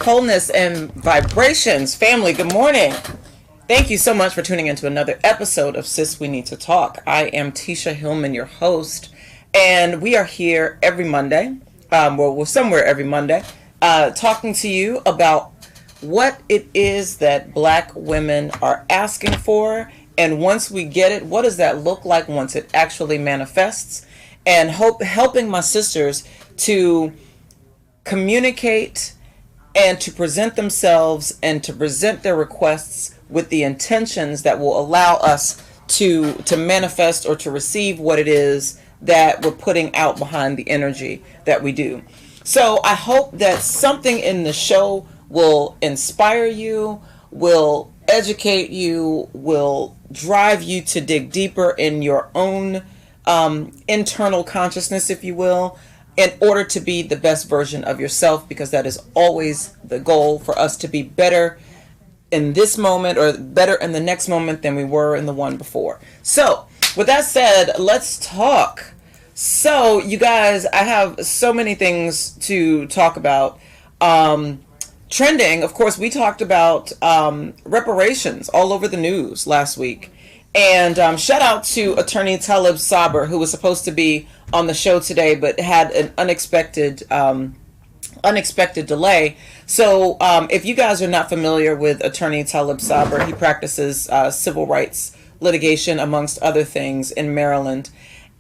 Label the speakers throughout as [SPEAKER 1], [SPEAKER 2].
[SPEAKER 1] wholeness, and vibrations. Family, good morning. Thank you so much for tuning into another episode of Sis We Need to Talk. I am Tisha Hillman, your host, and we are here every Monday, we're somewhere every Monday, talking to you about what it is that Black women are asking for, and once we get it, what does that look like once it actually manifests, and helping my sisters to communicate and to present themselves and to present their requests with the intentions that will allow us to manifest or to receive what it is that we're putting out behind the energy that we do. So I hope that something in the show will inspire you, will educate you, will drive you to dig deeper in your own internal consciousness, if you will, in order to be the best version of yourself, because that is always the goal, for us to be better in this moment or better in the next moment than we were in the one before. So with that said, let's talk. So you guys, I have so many things to talk about. Trending, of course, we talked about reparations all over the news last week. And shout out to attorney Talib Saber, who was supposed to be on the show today, but had an unexpected delay. So if you guys are not familiar with attorney Talib Saber, he practices civil rights litigation, amongst other things, in Maryland.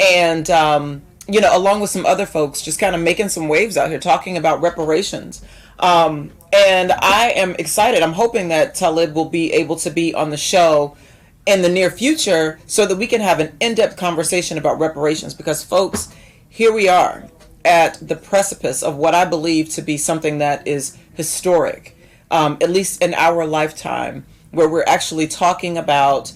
[SPEAKER 1] And, along with some other folks, just kind of making some waves out here, talking about reparations. And I am excited. I'm hoping that Talib will be able to be on the show in the near future so that we can have an in-depth conversation about reparations, because folks, here we are at the precipice of what I believe to be something that is historic, at least in our lifetime, where we're actually talking about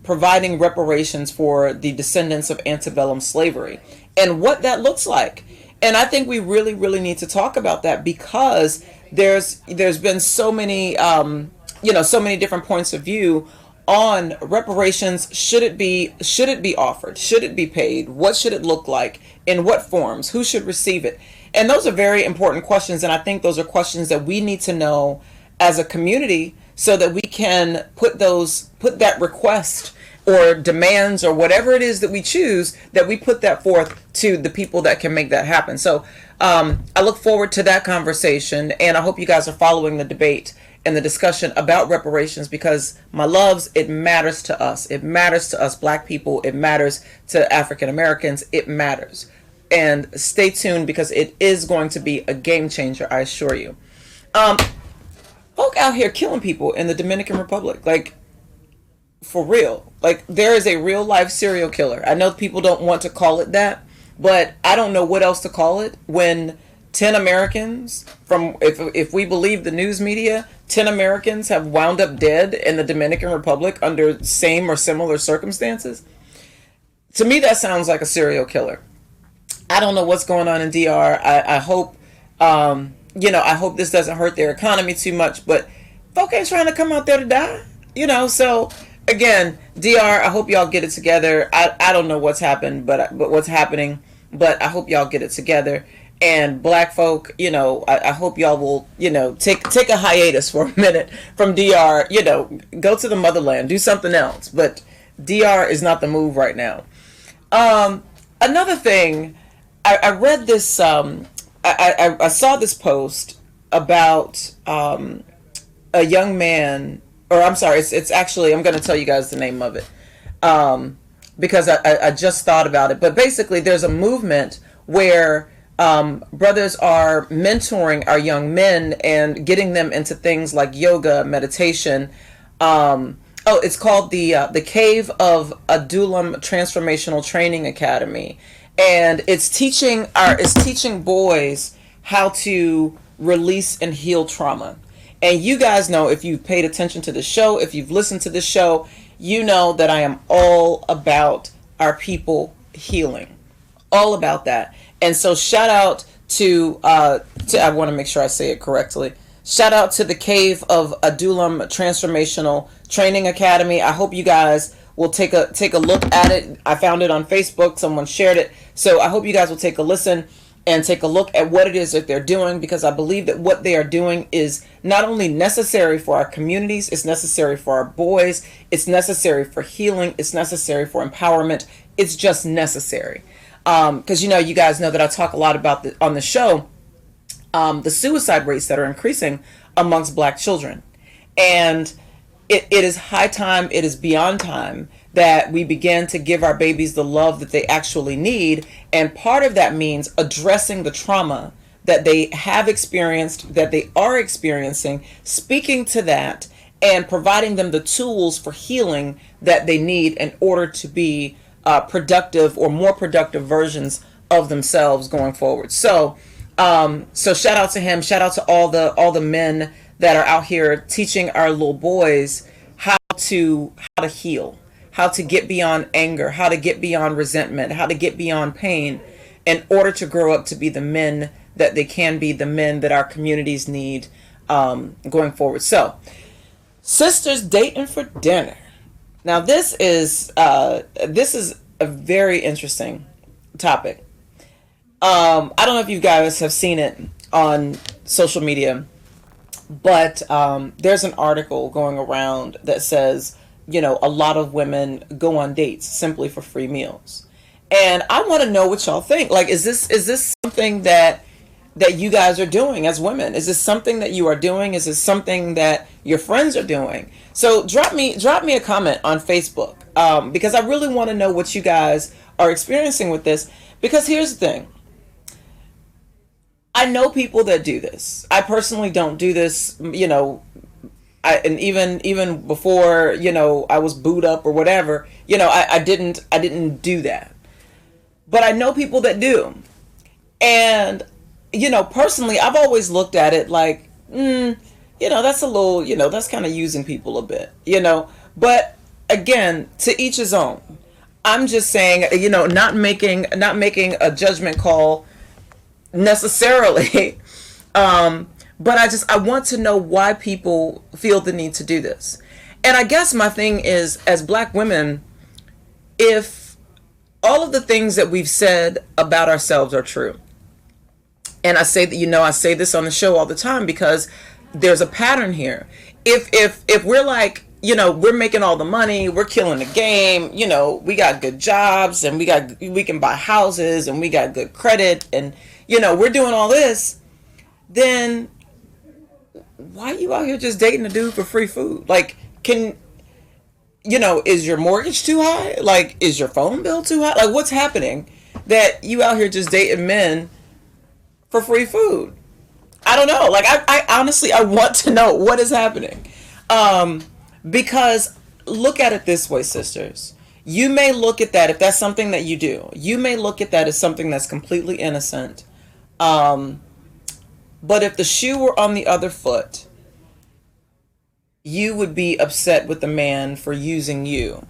[SPEAKER 1] providing reparations for the descendants of antebellum slavery and what that looks like. And I think we really, really need to talk about that, because there's been so many, so many different points of view on reparations. Should it be offered? Should it be paid? What should it look like? In what forms? Who should receive it? And those are very important questions. And I think those are questions that we need to know as a community, so that we can put that request or demands or whatever it is that we choose, that we put that forth to the people that can make that happen. So I look forward to that conversation, and I hope you guys are following the debate and the discussion about reparations, because, my loves, it matters to us. It matters to us Black people. It matters to African Americans. It matters. And stay tuned, because it is going to be a game changer, I assure you. Folk out here killing people in the Dominican Republic, like, for real. Like, there is a real life serial killer. I know people don't want to call it that, but I don't know what else to call it when 10 Americans, if we believe the news media, 10 Americans have wound up dead in the Dominican Republic under same or similar circumstances. To me, that sounds like a serial killer. I don't know what's going on in DR. I hope, I hope this doesn't hurt their economy too much, but folk ain't trying to come out there to die, so again, DR, I hope y'all get it together. I don't know what's happened, but what's happening, but I hope y'all get it together. And Black folk, I hope y'all will, take a hiatus for a minute from DR, go to the motherland, do something else. But DR is not the move right now. Another thing, I read this, I saw this post about a young man, or I'm sorry, it's actually, I'm going to tell you guys the name of it, because I just thought about it. But basically, there's a movement where brothers are mentoring our young men and getting them into things like yoga, meditation. It's called the Cave of Adullam Transformational Training Academy, and it's teaching boys how to release and heal trauma. And you guys know, if you've paid attention to the show, if you've listened to the show, you know that I am all about our people healing, all about that. And so shout out to I want to make sure I say it correctly. Shout out to the Cave of Adullam Transformational Training Academy. I hope you guys will take a look at it. I found it on Facebook. Someone shared it. So I hope you guys will take a listen and take a look at what it is that they're doing, because I believe that what they are doing is not only necessary for our communities, it's necessary for our boys, it's necessary for healing, it's necessary for empowerment, it's just necessary. Because, you guys know that I talk a lot about on the show, the suicide rates that are increasing amongst Black children. And it is high time, it is beyond time that we begin to give our babies the love that they actually need. And part of that means addressing the trauma that they have experienced, that they are experiencing, speaking to that, and providing them the tools for healing that they need in order to be productive or more productive versions of themselves going forward. So shout out to him. Shout out to all the men that are out here teaching our little boys how to heal, how to get beyond anger, how to get beyond resentment, how to get beyond pain in order to grow up to be the men that they can be, the men that our communities need going forward. So, sisters dating for dinner. Now, this is a very interesting topic. I don't know if you guys have seen it on social media, but there's an article going around that says, a lot of women go on dates simply for free meals. And I want to know what y'all think. Like, is this something that you guys are doing as women? Is this something that you are doing? Is this something that your friends are doing? So drop me a comment on Facebook, because I really want to know what you guys are experiencing with this. Because here's the thing. I know people that do this. I personally don't do this, and even before, I was booed up or whatever, I didn't do that. But I know people that do. And, personally, I've always looked at it like, that's a little, that's kind of using people a bit, But again, to each his own. I'm just saying, not making a judgment call necessarily. But I want to know why people feel the need to do this. And I guess my thing is, as Black women, if all of the things that we've said about ourselves are true, and I say that, I say this on the show all the time because there's a pattern here. If we're like, we're making all the money, we're killing the game, we got good jobs, and we can buy houses, and we got good credit, and we're doing all this, then why are you out here just dating a dude for free food? Like, is your mortgage too high? Like, is your phone bill too high? Like, what's happening that you out here just dating men for free food? I don't know. Like, I honestly, I want to know what is happening. Because look at it this way, sisters. You may look at that, if that's something that you do, you may look at that as something that's completely innocent. But if the shoe were on the other foot, you would be upset with the man for using you.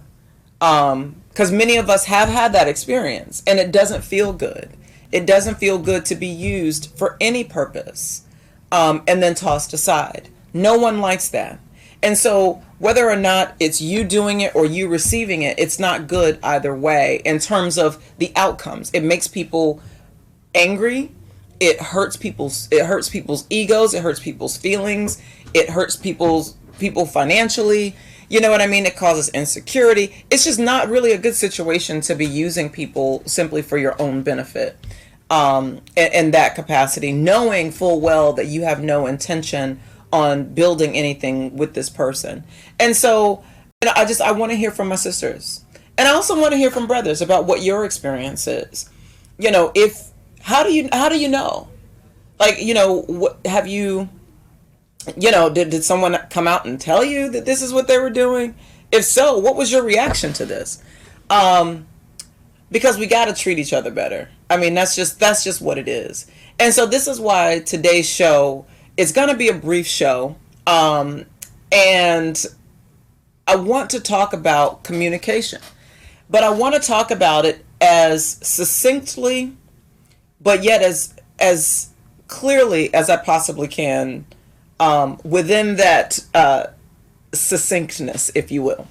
[SPEAKER 1] Because many of us have had that experience, and it doesn't feel good. It doesn't feel good to be used for any purpose, and then tossed aside. No one likes that. And so whether or not it's you doing it or you receiving it, it's not good either way in terms of the outcomes. It makes people angry. It hurts people's egos. It hurts people's feelings. It hurts people financially. You know what I mean? It causes insecurity. It's just not really a good situation to be using people simply for your own benefit. In that capacity, knowing full well that you have no intention on building anything with this person. And so, I want to hear from my sisters, and I also want to hear from brothers about what your experience is. How do you know? Like, what have you? Did someone come out and tell you that this is what they were doing? If so, what was your reaction to this? Because we got to treat each other better. I mean, that's just what it is. And so this is why today's show is going to be a brief show. And I want to talk about communication, but I want to talk about it as succinctly, but yet as clearly as I possibly can, within that succinctness, if you will.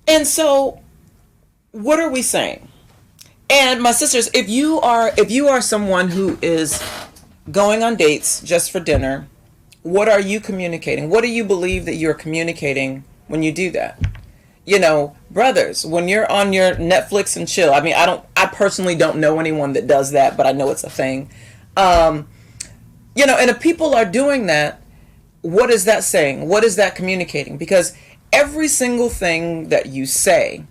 [SPEAKER 1] And so, what are we saying? And my sisters, if you are someone who is going on dates just for dinner, what are you communicating? What do you believe that you're communicating when you do that? Brothers, when you're on your Netflix and chill, I mean, I personally don't know anyone that does that, but I know it's a thing. And if people are doing that, what is that saying? What is that communicating? Because every single thing that you say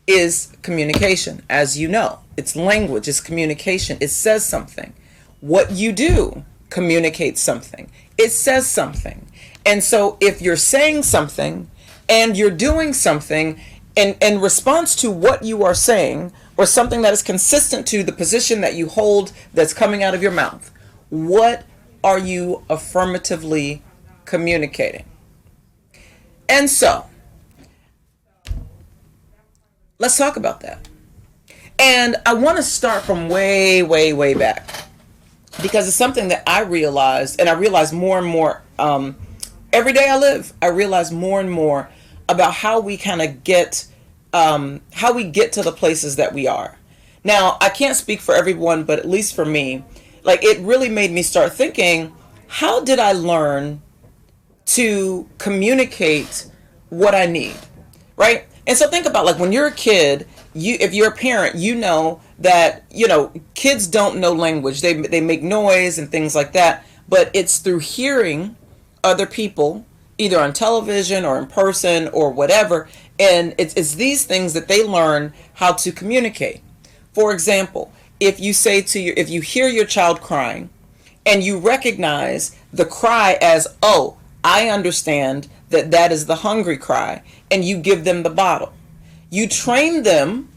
[SPEAKER 1] is communication, as you know. It's language, it's communication. It says something. What you do communicates something. It says something. And so if you're saying something and you're doing something in response to what you are saying, or something that is consistent to the position that you hold that's coming out of your mouth, what are you affirmatively communicating? And so, let's talk about that. And I want to start from way, way, way back, because it's something that I realized, and I realize more and more every day I live. I realize more and more about how we kind of get to the places that we are. Now, I can't speak for everyone, but at least for me, like, it really made me start thinking, how did I learn to communicate what I need, right? And so think about, like, when you're a kid, if you're a parent, you know that, kids don't know language. They make noise and things like that, but it's through hearing other people, either on television or in person or whatever, and it's these things that they learn how to communicate. For example, if you hear your child crying and you recognize the cry as, oh, I understand that is the hungry cry, and you give them the bottle. You train them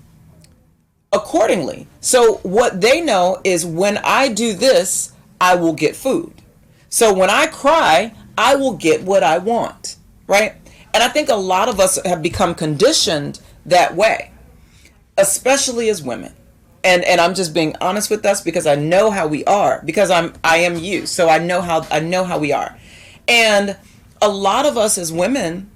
[SPEAKER 1] accordingly. So what they know is, when I do this, I will get food. So when I cry, I will get what I want, right? And I think a lot of us have become conditioned that way, especially as women. And I'm just being honest with us, because I know how we are, because I am you. So I know how we are. And a lot of us as women,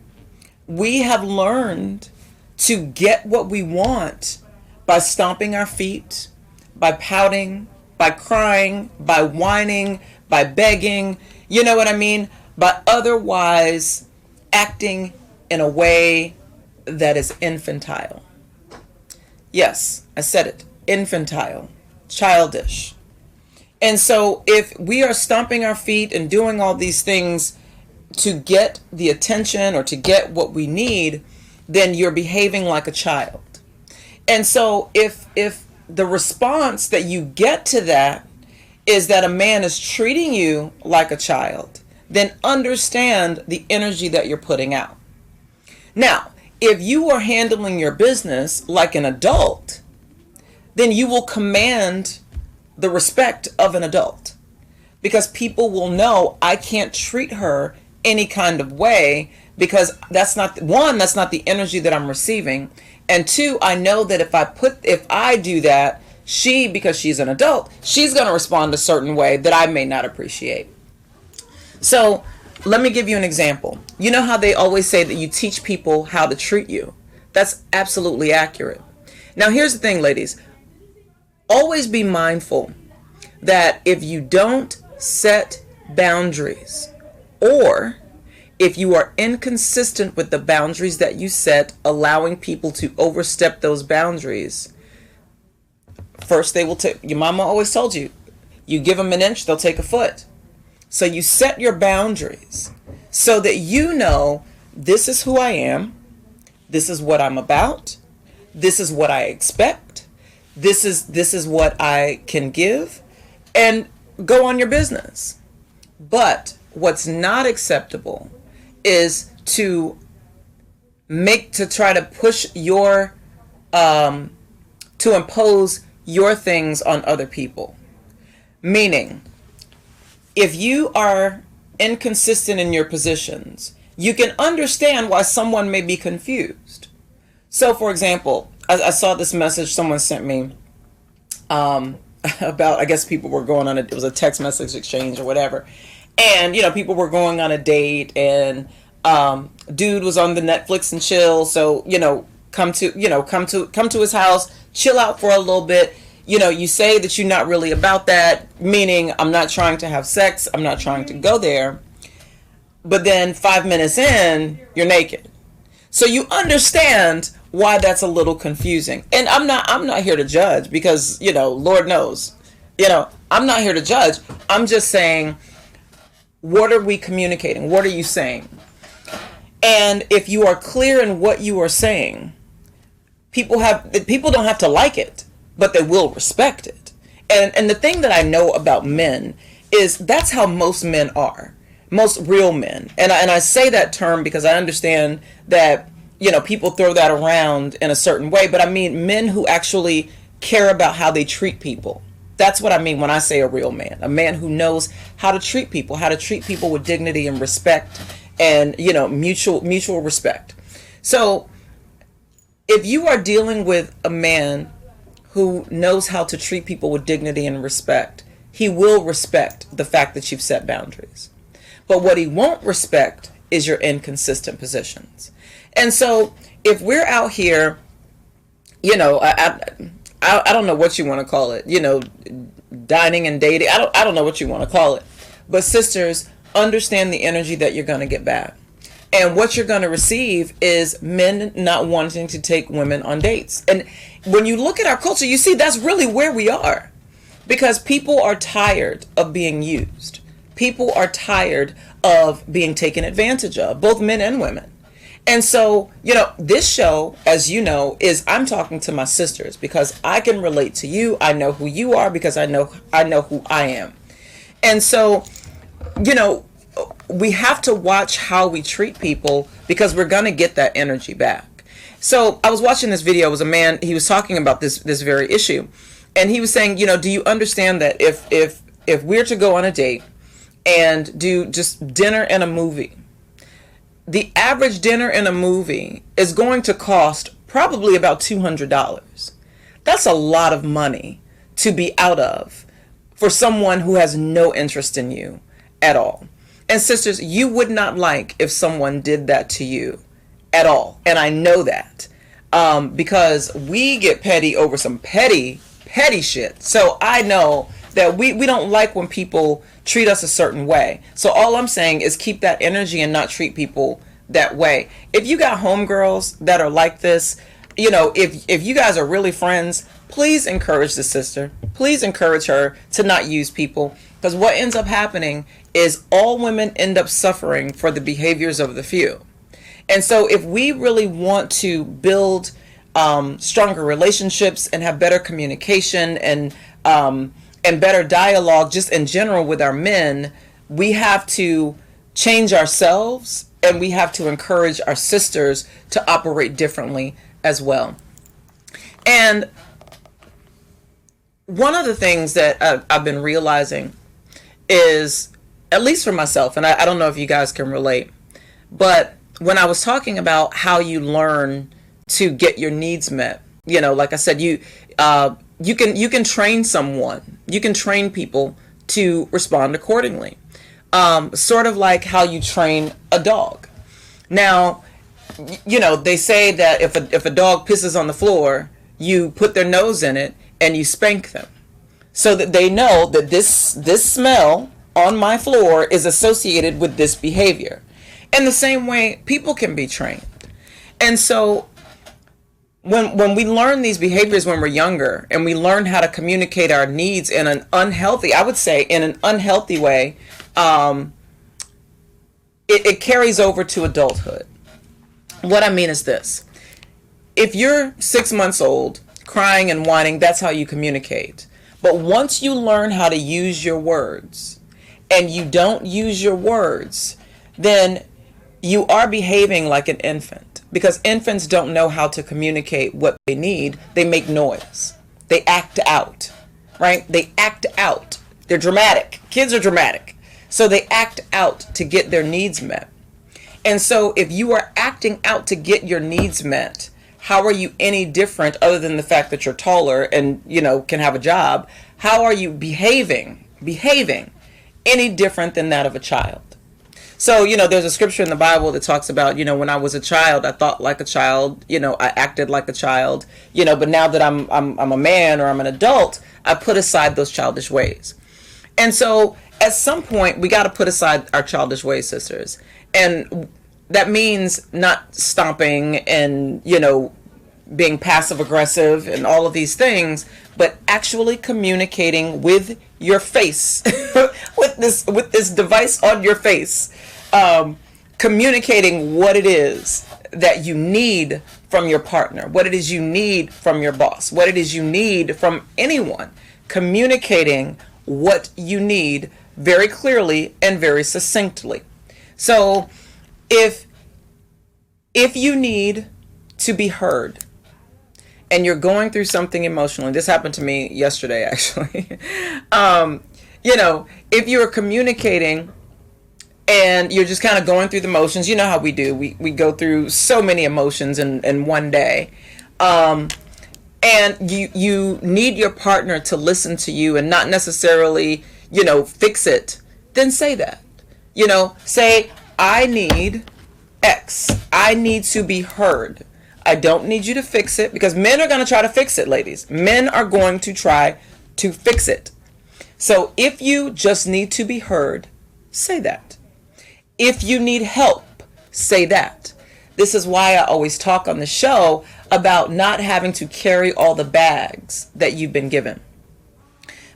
[SPEAKER 1] we have learned to get what we want by stomping our feet, by pouting, by crying, by whining, by begging, you know what I mean? By otherwise acting in a way that is infantile. Yes, I said it. Infantile, childish. And so if we are stomping our feet and doing all these things to get the attention or to get what we need, then you're behaving like a child. And so if the response that you get to that is that a man is treating you like a child, then understand the energy that you're putting out. Now, if you are handling your business like an adult, then you will command the respect of an adult, because people will know, I can't treat her any kind of way, because that's not the energy that I'm receiving. And two, I know that if I do that, because she's an adult, she's going to respond a certain way that I may not appreciate. So let me give you an example. You know how they always say that you teach people how to treat you? That's absolutely accurate. Now, here's the thing, ladies. Always be mindful that if you don't set boundaries, or if you are inconsistent with the boundaries that you set, allowing people to overstep those boundaries, first they will take, your mama always told you, you give them an inch, they'll take a foot. So you set your boundaries so that you know, this is who I am, this is what I'm about, this is what I expect, this is what I can give, and go on your business. But what's not acceptable is to try to push your to impose your things on other people. Meaning, if you are inconsistent in your positions, you can understand why someone may be confused. So, for example, I saw this message someone sent me about, I guess people were going on it was a text message exchange or whatever. And, people were going on a date, and dude was on the Netflix and chill. So, come to his house, chill out for a little bit. You say that you're not really about that, meaning I'm not trying to have sex, I'm not trying to go there. But then 5 minutes in, you're naked. So you understand why that's a little confusing. And I'm not here to judge, because, Lord knows, I'm not here to judge. I'm just saying, what are we communicating? What are you saying? And if you are clear in what you are saying, people don't have to like it, but they will respect it. And the thing that I know about men is that's how most men are. Most real men. And I say that term because I understand that, people throw that around in a certain way, but I mean men who actually care about how they treat people. That's what I mean when I say a real man. A man who knows how to treat people with dignity and respect, and, mutual respect. So if you are dealing with a man who knows how to treat people with dignity and respect, he will respect the fact that you've set boundaries. But what he won't respect is your inconsistent positions. And so if we're out here, I don't know what you want to call it, dining and dating. I don't know what you want to call it. But sisters, understand the energy that you're going to get back. And what you're going to receive is men not wanting to take women on dates. And when you look at our culture, you see that's really where we are. Because people are tired of being used. People are tired of being taken advantage of, both men and women. And so, this show, as you know, is I'm talking to my sisters because I can relate to you. I know who you are because I know who I am. And so, we have to watch how we treat people because we're going to get that energy back. So I was watching this video. It was a man, he was talking about this very issue. And he was saying, do you understand that if we're to go on a date and do just dinner and a movie, the average dinner and a movie is going to cost probably about $200. That's a lot of money to be out of for someone who has no interest in you at all. And sisters, you would not like if someone did that to you at all. And I know that because we get petty over some petty shit. So I know that we don't like when people treat us a certain way. So all I'm saying is keep that energy and not treat people that way. If you got homegirls that are like this, if you guys are really friends, please encourage the sister. Please encourage her to not use people. Because what ends up happening is all women end up suffering for the behaviors of the few. And so if we really want to build stronger relationships and have better communication and better dialogue just in general with our men, we have to change ourselves and we have to encourage our sisters to operate differently as well. And one of the things that I've been realizing is, at least for myself, and I don't know if you guys can relate, but when I was talking about how you learn to get your needs met, like I said, you can train someone, you can train people to respond accordingly. Sort of like how you train a dog. Now, they say that if a dog pisses on the floor, you put their nose in it and you spank them so that they know that this smell on my floor is associated with this behavior. In the same way, people can be trained. And so when we learn these behaviors when we're younger and we learn how to communicate our needs in an unhealthy, I would say in an unhealthy way, it carries over to adulthood. What I mean is this. If you're 6 months old, crying and whining, that's how you communicate. But once you learn how to use your words and you don't use your words, then you are behaving like an infant, because infants don't know how to communicate what they need. They make noise. They act out, right? They act out. They're dramatic. Kids are dramatic. So they act out to get their needs met. And so if you are acting out to get your needs met, how are you any different other than the fact that you're taller and, can have a job? How are you behaving any different than that of a child? So, there's a scripture in the Bible that talks about, when I was a child, I thought like a child, I acted like a child, but now that I'm a man or I'm an adult, I put aside those childish ways. And so at some point, we got to put aside our childish ways, sisters. And that means not stomping and, being passive aggressive and all of these things, but actually communicating with your face, with this device on your face, communicating what it is that you need from your partner, what it is you need from your boss, what it is you need from anyone, communicating what you need very clearly and very succinctly. So if you need to be heard and you're going through something emotionally, this happened to me yesterday actually. If you're communicating and you're just kind of going through the motions, you know how we do. We go through so many emotions in one day. And you need your partner to listen to you and not necessarily, fix it, then say that. Say, I need X. I need to be heard. I don't need you to fix it, because men are going to try to fix it, ladies. Men are going to try to fix it. So if you just need to be heard, say that. If you need help, say that. This is why I always talk on the show about not having to carry all the bags that you've been given.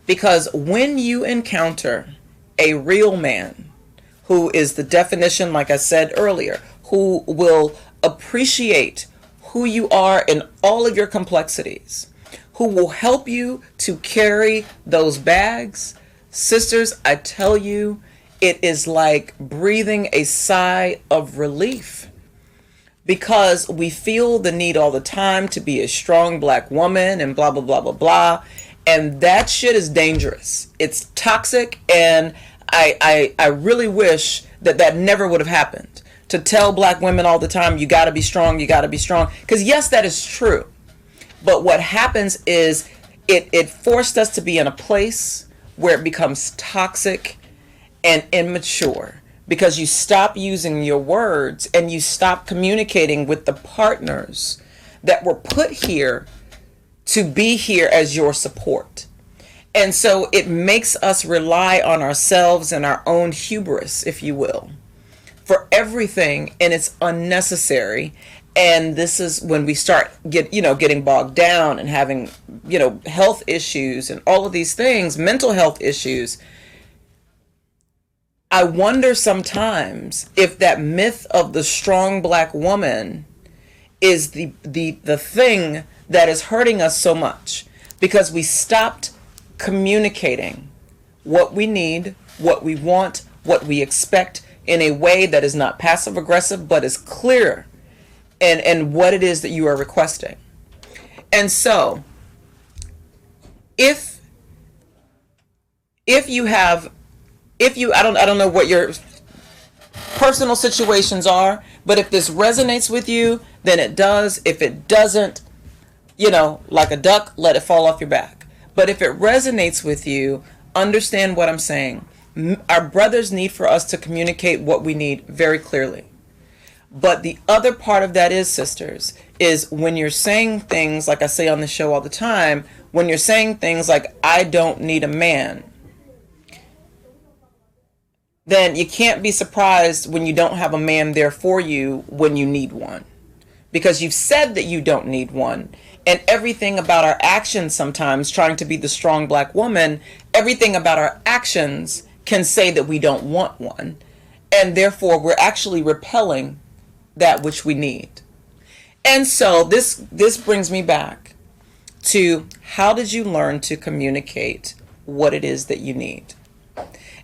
[SPEAKER 1] Because when you encounter a real man who is the definition, like I said earlier, who will appreciate who you are in all of your complexities, who will help you to carry those bags, sisters, I tell you, it is like breathing a sigh of relief. Because we feel the need all the time to be a strong black woman and blah, blah, blah, blah, blah. And that shit is dangerous. It's toxic. And I really wish that never would have happened. To tell black women all the time, you got to be strong, you got to be strong. Because yes, that is true. But what happens is it forced us to be in a place where it becomes toxic and immature. Because you stop using your words and you stop communicating with the partners that were put here to be here as your support. And so it makes us rely on ourselves and our own hubris, if you will, for everything, and it's unnecessary. And this is when we start getting bogged down and having, health issues and all of these things, mental health issues. I wonder sometimes if that myth of the strong black woman is the thing that is hurting us so much, because we stopped communicating what we need, what we want, what we expect in a way that is not passive aggressive, but is clear and what it is that you are requesting. And so if you I don't know what your personal situations are, but if this resonates with you, then it does. If it doesn't, like a duck, let it fall off your back. But if it resonates with you, understand what I'm saying. Our brothers need for us to communicate what we need very clearly. But the other part of that is, sisters, is when you're saying things, like I say on the show all the time, when you're saying things like, I don't need a man, then you can't be surprised when you don't have a man there for you when you need one. Because you've said that you don't need one. And everything about our actions sometimes, trying to be the strong black woman, everything about our actions can say that we don't want one. And therefore, we're actually repelling that which we need. And so this brings me back to, how did you learn to communicate what it is that you need?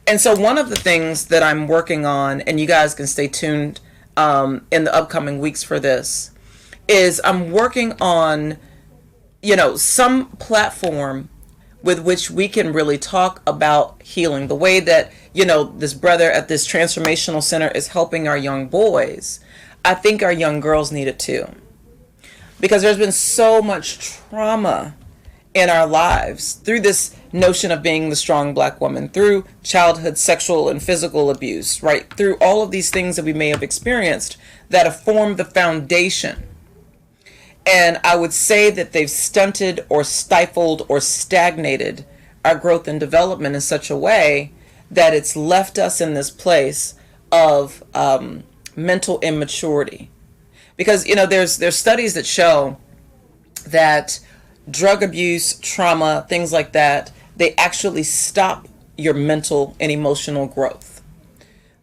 [SPEAKER 1] And so one of the things that I'm working on, and you guys can stay tuned in the upcoming weeks for this, is I'm working on, some platform with which we can really talk about healing. The way that, this brother at this transformational center is helping our young boys, I think our young girls need it too. Because there's been so much trauma in our lives through this notion of being the strong black woman, through childhood sexual and physical abuse, right? Through all of these things that we may have experienced that have formed the foundation. And I would say that they've stunted or stifled or stagnated our growth and development in such a way that it's left us in this place of mental immaturity. Because, there's studies that show that drug abuse, trauma, things like that, they actually stop your mental and emotional growth.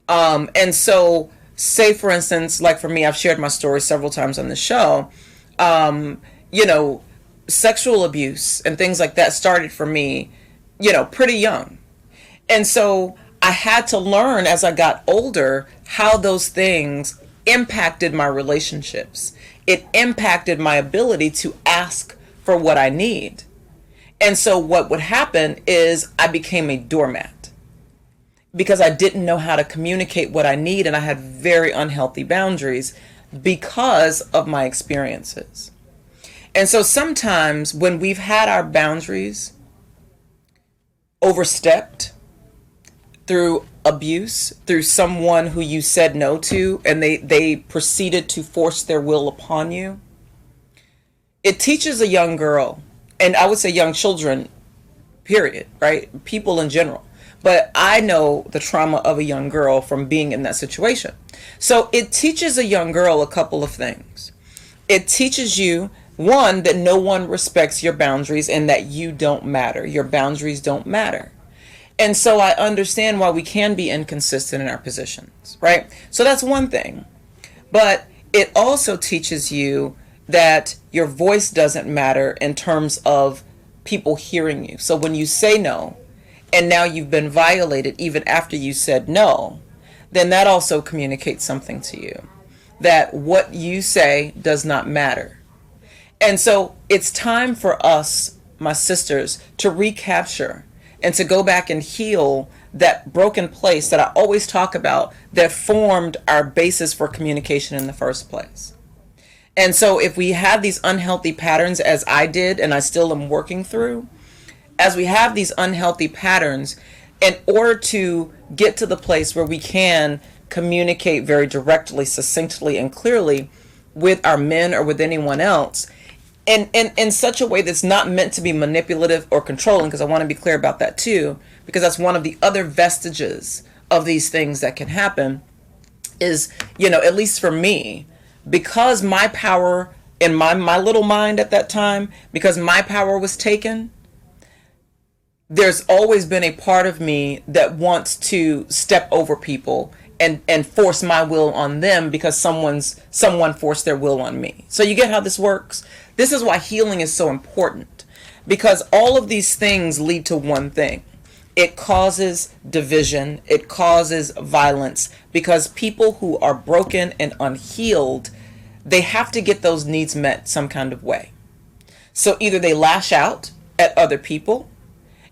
[SPEAKER 1] And so, say for instance, like for me, I've shared my story several times on the show. Sexual abuse and things like that started for me, pretty young. And so I had to learn as I got older how those things impacted my relationships. It impacted my ability to ask for what I need. And so what would happen is I became a doormat because I didn't know how to communicate what I need, and I had very unhealthy boundaries because of my experiences. And so sometimes when we've had our boundaries overstepped through abuse, through someone who you said no to, and they proceeded to force their will upon you, it teaches a young girl, and I would say young children, period, right? People in general. But I know the trauma of a young girl from being in that situation. So it teaches a young girl a couple of things. It teaches you, one, that no one respects your boundaries and that you don't matter. Your boundaries don't matter. And so I understand why we can be inconsistent in our positions, right? So that's one thing. But it also teaches you that your voice doesn't matter in terms of people hearing you. So when you say no, and now you've been violated even after you said no, then that also communicates something to you, that what you say does not matter. And so it's time for us, my sisters, to recapture and to go back and heal that broken place that I always talk about that formed our basis for communication in the first place. And so if we have these unhealthy patterns, as I did and I still am working through, as we have these unhealthy patterns, in order to get to the place where we can communicate very directly, succinctly, and clearly with our men or with anyone else, and in such a way that's not meant to be manipulative or controlling, because I want to be clear about that too, because that's one of the other vestiges of these things that can happen is, at least for me, because my power in my little mind at that time, because my power was taken, there's always been a part of me that wants to step over people and force my will on them because someone forced their will on me. So you get how this works? This is why healing is so important, because all of these things lead to one thing. It causes division. It causes violence, because people who are broken and unhealed, they have to get those needs met some kind of way. So either they lash out at other people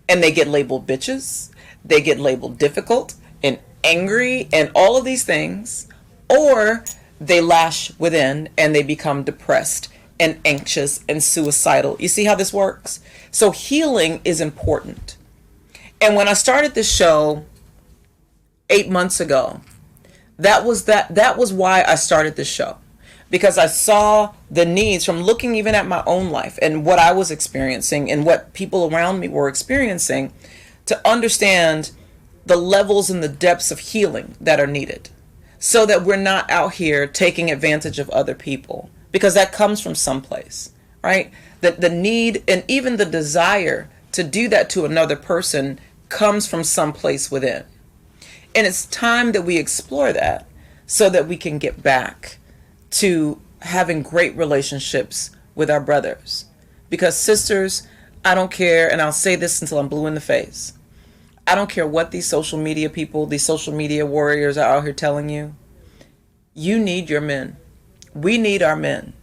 [SPEAKER 1] and they get labeled bitches, they get labeled difficult and angry and all of these things, or they lash within and they become depressed and anxious and suicidal. You see how this works? So healing is important. And when I started this show 8 months ago, that was why I started this show. Because I saw the needs from looking even at my own life and what I was experiencing and what people around me were experiencing, to understand the levels and the depths of healing that are needed, so that we're not out here taking advantage of other people, because that comes from someplace, right? That the need and even the desire to do that to another person comes from someplace within. And it's time that we explore that so that we can get back to having great relationships with our brothers. Because sisters, I don't care, and I'll say this until I'm blue in the face, I don't care what these social media people, these social media warriors are out here telling you. You need your men. We need our men.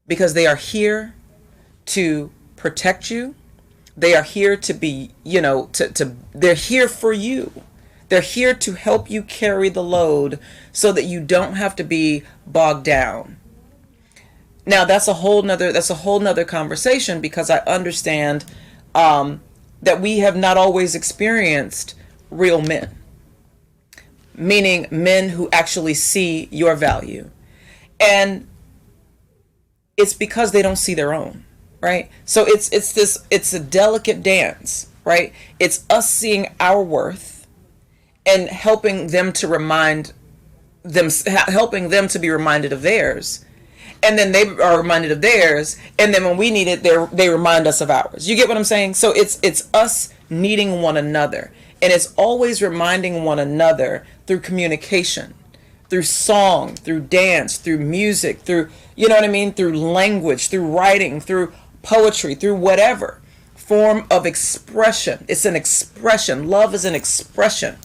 [SPEAKER 1] Because they are here to protect you. They are here to be, they're here for you. They're here to help you carry the load so that you don't have to be bogged down. Now that's a whole nother conversation, because I understand that we have not always experienced real men, meaning men who actually see your value. And it's because they don't see their own, right? So it's a delicate dance, right? It's us seeing our worth and helping them to be reminded of theirs, and then they are reminded of theirs, and then when we need it, they remind us of ours. You get what I'm saying? So it's us needing one another, and it's always reminding one another through communication, through song, through dance, through music, through, you know what I mean, through language, through writing, through poetry, through whatever form of expression. It's an expression. Love is an expression.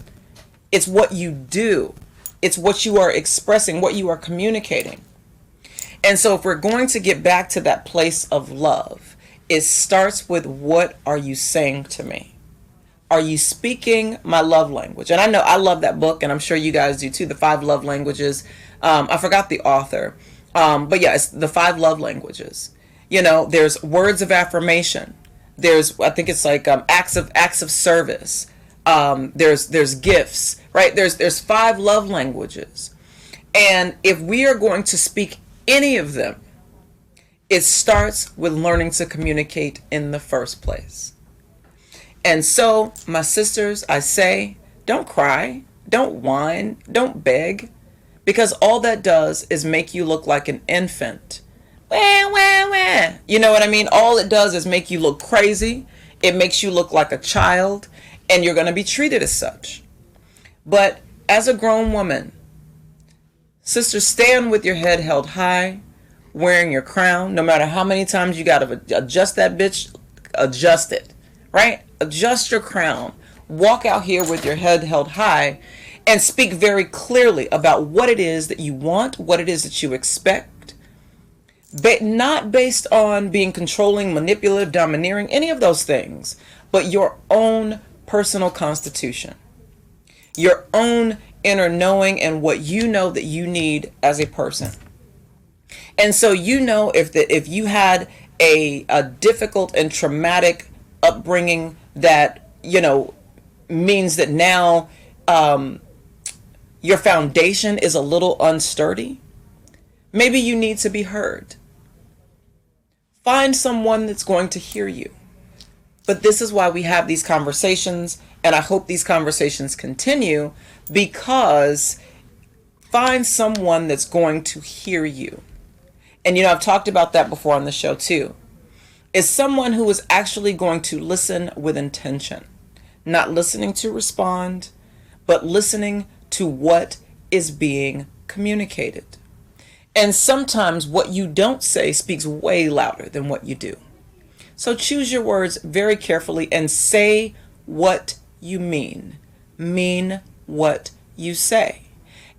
[SPEAKER 1] It's what you do. It's what you are expressing, what you are communicating. And so if we're going to get back to that place of love, it starts with, what are you saying to me? Are you speaking my love language? And I know I love that book, and I'm sure you guys do too, The Five Love Languages. I forgot the author. But yeah, it's The Five Love Languages. You know, there's words of affirmation. There's, I think it's like acts of service. There's gifts, right? There's five love languages. And if we are going to speak any of them, it starts with learning to communicate in the first place. And so, my sisters, I say, don't cry, don't whine, don't beg, because all that does is make you look like an infant. Wah, wah, wah. You know what I mean? All it does is make you look crazy. It makes you look like a child, and you're going to be treated as such. But as a grown woman, sister, stand with your head held high, wearing your crown. No matter how many times you got to adjust that bitch, adjust it, right? Adjust your crown. Walk out here with your head held high and speak very clearly about what it is that you want, what it is that you expect. But not based on being controlling, manipulative, domineering, any of those things, but your own personal constitution, your own inner knowing, and what you know that you need as a person. And so, you know, if you had a difficult and traumatic upbringing that, you know, means that now your foundation is a little unsturdy, maybe you need to be heard. Find someone that's going to hear you. But this is why we have these conversations, and I hope these conversations continue, because find someone that's going to hear you. And, you know, I've talked about that before on the show too. Is someone who is actually going to listen with intention, not listening to respond, but listening to what is being communicated. And sometimes what you don't say speaks way louder than what you do. So choose your words very carefully and say what you mean. Mean what you say.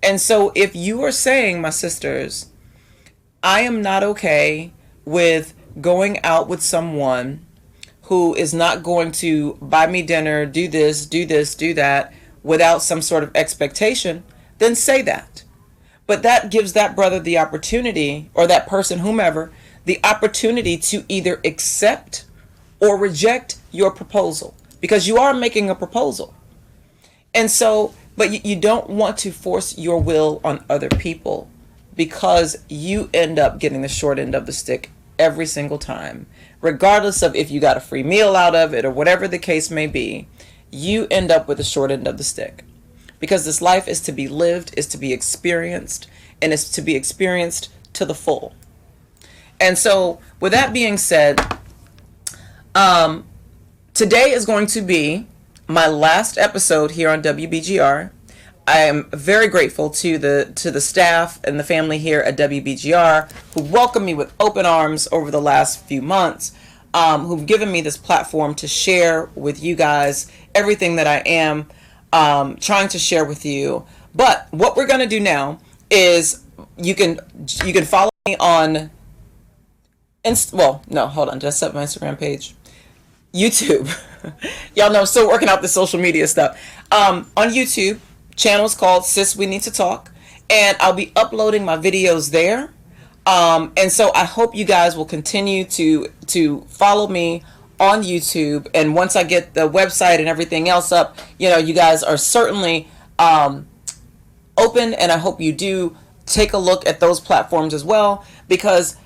[SPEAKER 1] And so if you are saying, my sisters, I am not okay with going out with someone who is not going to buy me dinner, do this, do that, without some sort of expectation, then say that. But that gives that brother the opportunity, or that person, whomever, the opportunity to either accept or reject your proposal, because you are making a proposal. And so, but you don't want to force your will on other people, because you end up getting the short end of the stick every single time, regardless of if you got a free meal out of it or whatever the case may be. You end up with the short end of the stick, because this life is to be lived, is to be experienced, and is to be experienced to the full. And so, with that being said, today is going to be my last episode here on WBGR. I am very grateful to the staff and the family here at WBGR, who welcomed me with open arms over the last few months, who've given me this platform to share with you guys everything that I am trying to share with you. But what we're going to do now is you can follow me on just set my Instagram page, YouTube. Y'all know I'm still working out the social media stuff. On YouTube, channel's called Sis We Need to Talk, and I'll be uploading my videos there. And so I hope you guys will continue to follow me on YouTube. And once I get the website and everything else up, you guys are certainly open, and I hope you do take a look at those platforms as well, because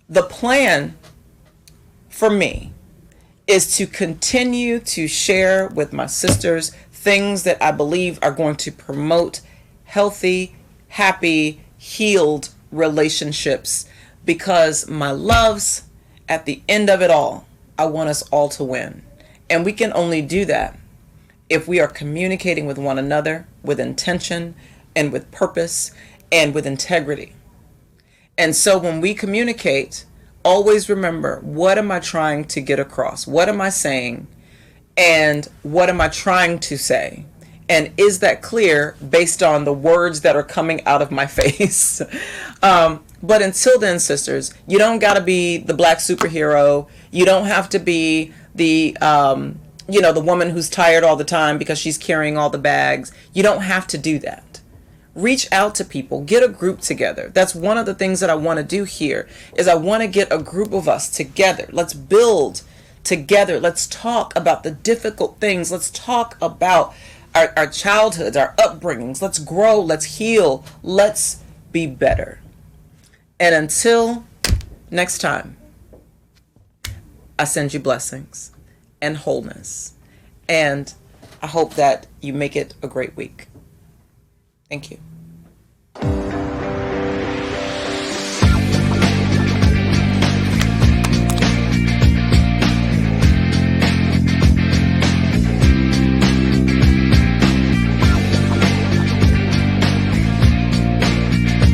[SPEAKER 1] the plan for me is to continue to share with my sisters things that I believe are going to promote healthy, happy, healed relationships, because my loves, at the end of it all, I want us all to win. And we can only do that if we are communicating with one another with intention and with purpose and with integrity. And so when we communicate, always remember, what am I trying to get across? What am I saying? And what am I trying to say? And is that clear based on the words that are coming out of my face? But until then, sisters, you don't got to be the black superhero. You don't have to be the the woman who's tired all the time because she's carrying all the bags. You don't have to do that. Reach out to people, get a group together. That's one of the things that I want to do here, is I want to get a group of us together. Let's build together. Let's talk about the difficult things. Let's talk about our childhoods, our upbringings. Let's grow, let's heal, let's be better. And until next time, I send you blessings and wholeness. And I hope that you make it a great week. Thank you.